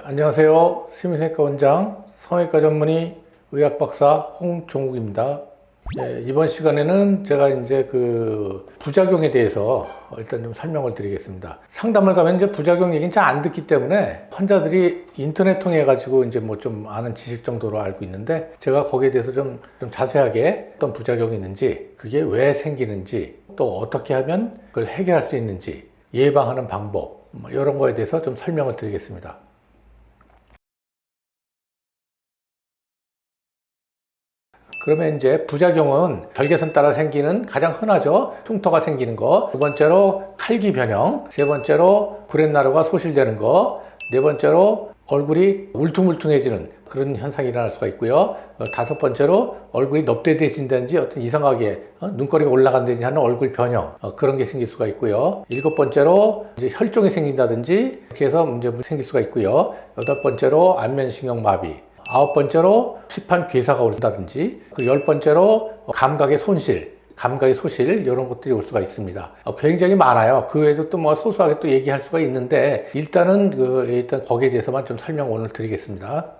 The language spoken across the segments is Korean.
안녕하세요. 수미생과 원장, 성형외과 전문의 의학박사 홍종욱입니다. 이번 시간에는 제가 이제 부작용에 대해서 일단 좀 설명을 드리겠습니다. 상담을 가면 이제 부작용 얘기는 잘 안 듣기 때문에 환자들이 인터넷 통해 가지고 이제 뭐 좀 아는 지식 정도로 알고 있는데, 제가 거기에 대해서 좀 자세하게 어떤 부작용이 있는지, 그게 왜 생기는지, 또 어떻게 하면 그걸 해결할 수 있는지, 예방하는 방법, 이런 거에 대해서 좀 설명을 드리겠습니다. 그러면 이제 부작용은 절개선 따라 생기는, 가장 흔하죠. 흉터가 생기는 거. 두 번째로 칼기 변형. 세 번째로 구렛나루가 소실되는 거. 네 번째로 얼굴이 울퉁불퉁해지는 그런 현상이 일어날 수가 있고요. 다섯 번째로 얼굴이 넙대대진다든지 어떤 이상하게 눈꼬리가 올라간다든지 하는 얼굴 변형, 그런 게 생길 수가 있고요. 일곱 번째로 이제 혈종이 생긴다든지 이렇게 해서 문제가 생길 수가 있고요. 여덟 번째로 안면신경 마비. 아홉 번째로 피판 괴사가 온다든지, 열 번째로 감각의 손실, 감각의 소실, 이런 것들이 올 수가 있습니다. 굉장히 많아요. 그 외에도 또 뭐 소소하게 또 얘기할 수가 있는데, 일단은 일단 거기에 대해서만 좀 설명 오늘 드리겠습니다.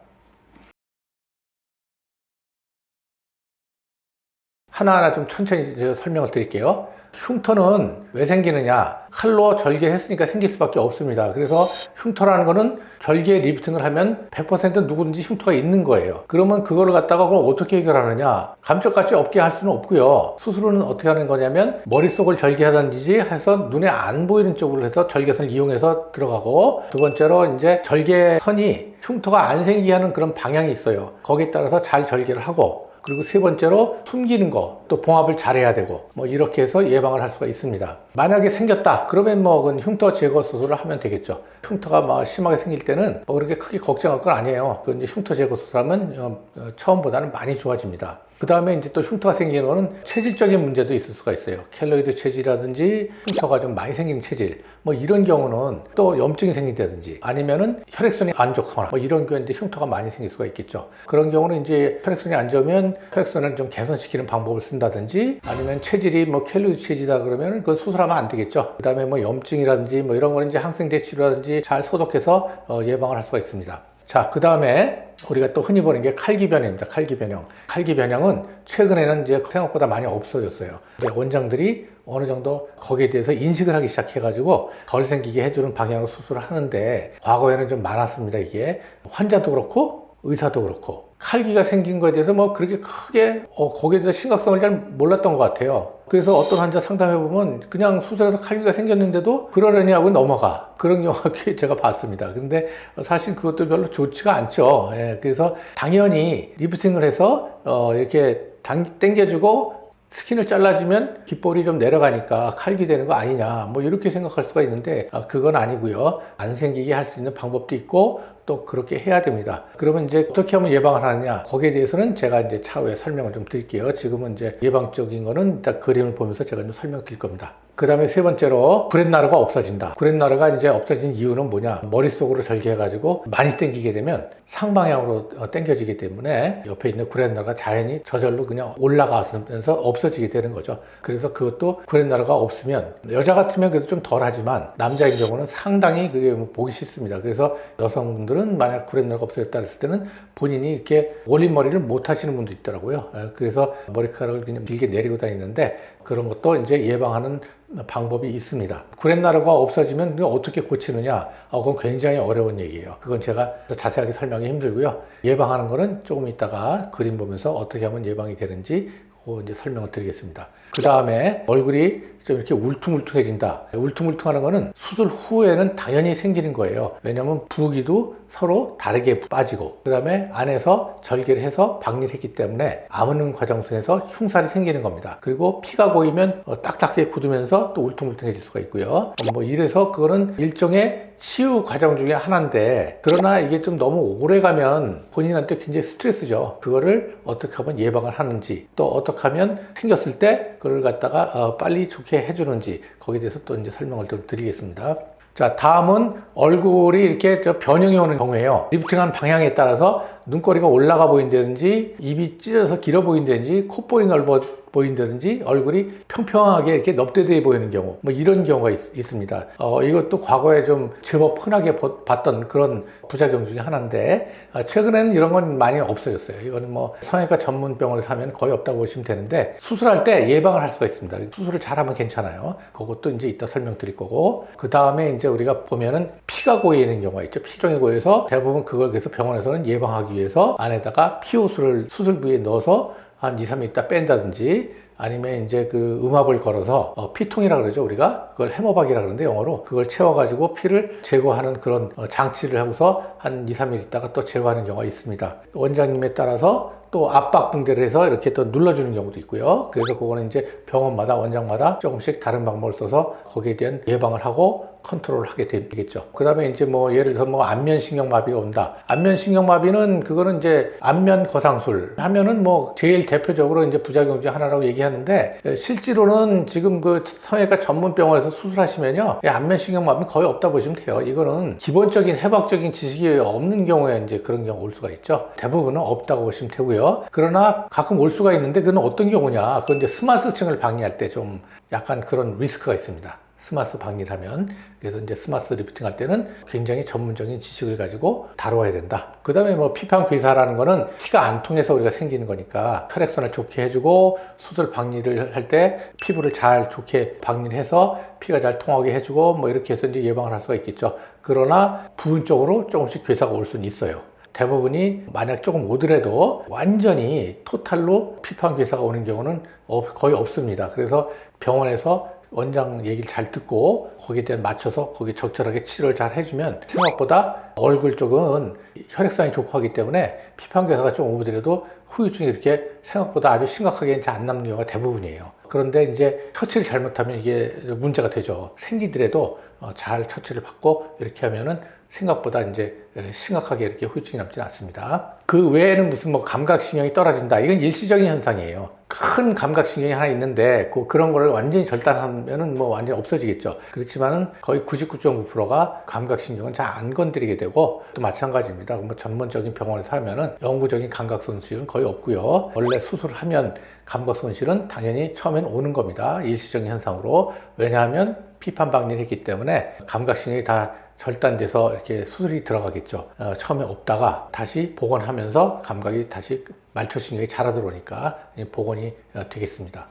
하나하나 좀 천천히 제가 설명을 드릴게요. 흉터는 왜 생기느냐? 칼로 절개했으니까 생길 수밖에 없습니다. 그래서 흉터라는 거는 절개 리프팅을 하면 100% 누구든지 흉터가 있는 거예요. 그러면 그거를 갖다가 그럼 어떻게 해결하느냐? 감쪽같이 없게 할 수는 없고요. 수술은 어떻게 하는 거냐면 머릿속을 절개하든지 해서 눈에 안 보이는 쪽으로 해서 절개선을 이용해서 들어가고, 두 번째로 이제 절개선이 흉터가 안 생기게 하는 그런 방향이 있어요. 거기에 따라서 잘 절개를 하고, 그리고 세 번째로 숨기는 거, 또 봉합을 잘해야 되고, 뭐 이렇게 해서 예방을 할 수가 있습니다. 만약에 생겼다 그러면 뭐 그건 흉터 제거 수술을 하면 되겠죠. 흉터가 막 심하게 생길 때는 뭐 그렇게 크게 걱정할 건 아니에요. 그 이제 흉터 제거 수술하면 처음보다는 많이 좋아집니다. 그 다음에 이제 또 흉터가 생기는 거는 체질적인 문제도 있을 수가 있어요. 켈로이드 체질이라든지 흉터가 좀 많이 생기는 체질, 뭐 이런 경우는, 또 염증이 생긴다든지 아니면은 혈액순이 안 좋거나 뭐 이런 경우에 이제 흉터가 많이 생길 수가 있겠죠. 그런 경우는 이제 혈액순이 안 좋으면 혈액순을 좀 개선시키는 방법을 쓴다든지, 아니면 체질이 뭐 켈로이드 체질이다 그러면 그건 수술하면 안 되겠죠. 그 다음에 뭐 염증이라든지 뭐 이런 거는 이제 항생제 치료라든지 잘 소독해서 예방을 할 수가 있습니다. 자, 그 다음에 우리가 또 흔히 보는 게 칼기 변형입니다. 칼기 변형. 칼기 변형은 최근에는 이제 생각보다 많이 없어졌어요. 이제 원장들이 어느 정도 거기에 대해서 인식을 하기 시작해가지고 덜 생기게 해주는 방향으로 수술을 하는데, 과거에는 좀 많았습니다. 이게 환자도 그렇고 의사도 그렇고 칼기가 생긴 거에 대해서 뭐 그렇게 크게 거기에 대해서 심각성을 잘 몰랐던 것 같아요. 그래서 어떤 환자 상담해보면 그냥 수술해서 칼기가 생겼는데도 그러려니 하고 넘어가, 그런 경우가 꽤 제가 봤습니다. 근데 사실 그것도 별로 좋지가 않죠. 그래서 당연히 리프팅을 해서 이렇게 당겨주고 스킨을 잘라주면 깃볼이 좀 내려가니까 칼기 되는 거 아니냐, 뭐 이렇게 생각할 수가 있는데, 그건 아니고요. 안 생기게 할 수 있는 방법도 있고 또 그렇게 해야 됩니다. 그러면 이제 어떻게 하면 예방을 하느냐, 거기에 대해서는 제가 이제 차후에 설명을 좀 드릴게요. 지금은 이제 예방적인 거는 일단 그림을 보면서 제가 좀 설명 드릴 겁니다. 그 다음에 세 번째로 구렛나루가 없어진다. 구렛나루가 이제 없어진 이유는 뭐냐? 머릿속으로 절개해가지고 많이 당기게 되면 상방향으로 당겨지기 때문에 옆에 있는 구렛나루가 자연히 저절로 그냥 올라가면서 없어지게 되는 거죠. 그래서 그것도 구렛나루가 없으면, 여자 같으면 그래도 좀 덜하지만 남자인 경우는 상당히 그게 보기 싫습니다. 그래서 여성분들은 만약 구렛나루가 없어졌다 했을 때는 본인이 이렇게 올린 머리를 못 하시는 분도 있더라고요. 그래서 머리카락을 그냥 길게 내리고 다니는데, 그런 것도 이제 예방하는 방법이 있습니다. 구렛나루가 없어지면 어떻게 고치느냐? 그건 굉장히 어려운 얘기예요. 그건 제가 자세하게 설명이 힘들고요. 예방하는 거는 조금 이따가 그림 보면서 어떻게 하면 예방이 되는지 이제 설명을 드리겠습니다. 그 다음에 얼굴이 좀 이렇게 울퉁불퉁해진다. 울퉁불퉁하는 거는 수술 후에는 당연히 생기는 거예요. 왜냐하면 부기도 서로 다르게 빠지고, 그 다음에 안에서 절개를 해서 박리를 했기 때문에 아무는 과정 속에서 흉살이 생기는 겁니다. 그리고 피가 고이면 딱딱하게 굳으면서 또 울퉁불퉁해질 수가 있고요. 뭐 이래서 그거는 일종의 치유 과정 중에 하나인데, 그러나 이게 좀 너무 오래 가면 본인한테 굉장히 스트레스죠. 그거를 어떻게 하면 예방을 하는지, 또 어떻게 하면 생겼을 때 그걸 갖다가 빨리 좋게 해주는지, 거기에 대해서 또 이제 설명을 좀 드리겠습니다. 자, 다음은 얼굴이 이렇게 변형이 오는 경우에요. 리프팅하는 방향에 따라서 눈꼬리가 올라가 보인다든지, 입이 찢어서 길어 보인다든지, 콧볼이 넓어 보인다든지 얼굴이 평평하게 이렇게 넙대대해 보이는 경우, 뭐 이런 경우가 있습니다. 이것도 과거에 좀 제법 흔하게 봤던 그런 부작용 중에 하나인데, 최근에는 이런 건 많이 없어졌어요. 이거는 뭐 성형외과 전문 병원에서 하면 거의 없다고 보시면 되는데, 수술할 때 예방을 할 수가 있습니다. 수술을 잘하면 괜찮아요. 그것도 이제 이따 설명드릴 거고, 그 다음에 이제 우리가 보면은 피가 고이는 경우가 있죠. 피종이 고여서 대부분 그걸 그래서 병원에서는 예방하기 위해서 안에다가 피호수를 수술 부위에 넣어서 한 2, 3일 있다 뺀다든지, 아니면 이제 그 음압을 걸어서 피통이라 그러죠. 우리가 그걸 해머박이라 그러는데 영어로 그걸 채워가지고 피를 제거하는 그런 장치를 하고서 한 2, 3일 있다가 또 제거하는 경우가 있습니다. 원장님에 따라서 또 압박 붕대를 해서 이렇게 또 눌러주는 경우도 있고요. 그래서 그거는 이제 병원마다 원장마다 조금씩 다른 방법을 써서 거기에 대한 예방을 하고 컨트롤을 하게 되겠죠. 그 다음에 이제 뭐 예를 들어서 뭐 안면신경마비가 온다. 안면신경마비는 그거는 이제 안면 거상술 하면은 뭐 제일 대표적으로 이제 부작용 중 하나라고 얘기하는데, 실제로는 지금 그 성형외과 전문 병원에서 수술하시면요, 안면신경마비는 거의 없다 보시면 돼요. 이거는 기본적인 해박적인 지식이 없는 경우에 이제 그런 경우 올 수가 있죠. 대부분은 없다고 보시면 되고요. 그러나 가끔 올 수가 있는데 그건 어떤 경우냐? 그건 이제 스마스층을 방해할 때 좀 약간 그런 리스크가 있습니다. 스마스 방리를 하면. 그래서 이제 스마스 리프팅 할 때는 굉장히 전문적인 지식을 가지고 다뤄야 된다. 그 다음에 뭐 피판괴사라는 거는 피가 안 통해서 우리가 생기는 거니까 혈액순환을 좋게 해주고, 수술 방리를 할 때 피부를 잘 좋게 방리를 해서 피가 잘 통하게 해주고, 뭐 이렇게 해서 이제 예방을 할 수가 있겠죠. 그러나 부분적으로 조금씩 괴사가 올 수는 있어요. 대부분이 만약 조금 오더라도 완전히 토탈로 피판괴사가 오는 경우는 거의 없습니다. 그래서 병원에서 원장 얘기를 잘 듣고 거기에 대한 맞춰서 거기 적절하게 치료를 잘 해주면 생각보다 얼굴 쪽은 혈액순환이 좋고 하기 때문에 피판괴사가 좀 오더라도 후유증이 이렇게 생각보다 아주 심각하게 잘 안 남는 경우가 대부분이에요. 그런데 이제 처치를 잘못하면 이게 문제가 되죠. 생기더라도 잘 처치를 받고 이렇게 하면은 생각보다 이제 심각하게 이렇게 후유증이 남지는 않습니다. 그 외에는 무슨 뭐 감각신경이 떨어진다. 이건 일시적인 현상이에요. 큰 감각신경이 하나 있는데 그런 거를 완전히 절단하면은 뭐 완전히 없어지겠죠. 그렇지만은 거의 99.9%가 감각신경은 잘 안 건드리게 되고, 또 마찬가지입니다. 뭐 전문적인 병원에서 하면은 영구적인 감각 손실은 거의 없고요. 원래 수술을 하면 감각 손실은 당연히 처음엔 오는 겁니다. 일시적인 현상으로. 왜냐하면 피판 방리를 했기 때문에 감각신경이 다 절단돼서 이렇게 수술이 들어가겠죠. 처음에 없다가 다시 복원하면서 감각이 다시 말초신경이 자라 들어오니까 복원이 되겠습니다.